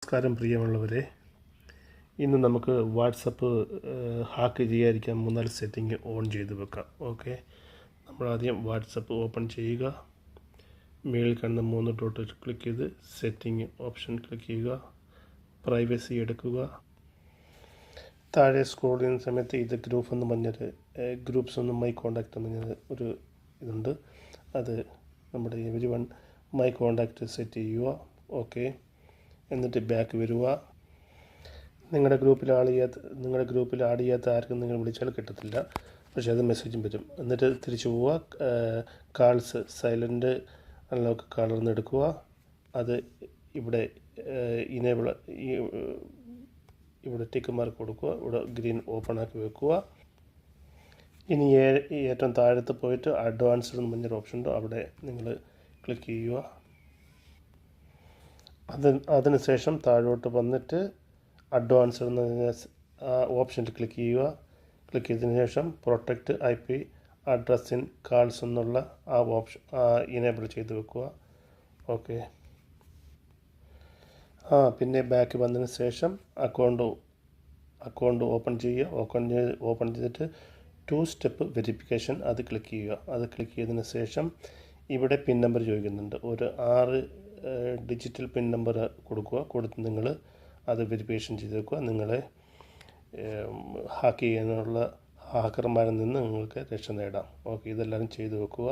നമസ്കാരം പ്രിയമുള്ളവരെ, ഇന്ന് നമുക്ക് വാട്സപ്പ് ഹാക്ക് ചെയ്യാതിരിക്കാൻ 3-4 സെറ്റിംഗ് ഓൺ ചെയ്ത് വെക്കാം. ഓക്കെ, നമ്മളാദ്യം വാട്സപ്പ് ഓപ്പൺ ചെയ്യുക. മേളിൽ കാണുന്ന 3 ഡോട്ട് ക്ലിക്ക് ചെയ്ത് സെറ്റിംഗ് ഓപ്ഷൻ ക്ലിക്ക് ചെയ്യുക. പ്രൈവസി എടുക്കുക. താഴെ സ്ക്രോൾ ചെയ്യുന്ന സമയത്ത് ഇത് ഗ്രൂപ്പ് എന്ന് പറഞ്ഞൊരു ഗ്രൂപ്പ്സ് ഒന്നും മൈ കോണ്ടാക്റ്റ് എന്ന് പറഞ്ഞൊരു ഒരു ഇതുണ്ട്. അത് നമ്മുടെ എവരി1 മൈ കോണ്ടാക്റ്റ് സെറ്റ് ചെയ്യുക. ഓക്കെ, എന്നിട്ട് ബാക്ക് വരിക. നിങ്ങളുടെ ഗ്രൂപ്പിൽ ആഡ് ചെയ്യാത്ത ആർക്കും നിങ്ങൾ വിളിച്ചാൽ കിട്ടത്തില്ല, പക്ഷേ അത് മെസ്സേജും വരും. എന്നിട്ട് തിരിച്ചു പോവുക. കാൾസ് സൈലൻറ്റ് അൺലോക്ക് കളർന്ന് എടുക്കുക. അത് ഇവിടെ ഇനേബിൾ ഇവിടെ ടിക്ക് മാർക്ക് കൊടുക്കുക. ഇവിടെ ഗ്രീൻ ഓപ്പൺ ആക്കി വെക്കുക. ഇനി ഏറ്റവും താഴത്ത് പോയിട്ട് അഡ്വാൻസ്ഡ് എന്ന് പറഞ്ഞൊരു ഓപ്ഷൻ ഉണ്ട്, അവിടെ നിങ്ങൾ ക്ലിക്ക് ചെയ്യുക. അതിനുശേഷം താഴോട്ട് വന്നിട്ട് അഡ്വാൻസ്ഡ് എന്ന് പറഞ്ഞ ഓപ്ഷനിൽ ക്ലിക്ക് ചെയ്യുക. ക്ലിക്ക് ചെയ്തതിന് ശേഷം protect IP address in calls എന്നുള്ള ആ ഓപ്ഷൻ ഇനേബിൾ ചെയ്ത് വെക്കുക. ഓക്കെ, പിന്നെ ബാക്ക് വന്നതിന് ശേഷം അക്കൗണ്ട് ഓപ്പൺ ചെയ്യുക. ഓപ്പൺ ചെയ്തിട്ട് 2 സ്റ്റെപ്പ് വെരിഫിക്കേഷൻ അത് ക്ലിക്ക് ചെയ്യുക. അത് ക്ലിക്ക് ചെയ്തതിന് ശേഷം ഇവിടെ പിൻ നമ്പർ ചോദിക്കുന്നുണ്ട്. ഒരു 6 ഡിജിറ്റൽ പിൻ നമ്പർ കൊടുത്ത് നിങ്ങൾ അത് വെരിഫിക്കേഷൻ ചെയ്ത് വെക്കുക. നിങ്ങളെ ഹാക്ക് ചെയ്യാനുള്ള ഹാക്കർമാരിൽ നിന്ന് നിങ്ങൾക്ക് രക്ഷ നേടാം. ഓക്കെ, ഇതെല്ലാവരും ചെയ്ത് വെക്കുക.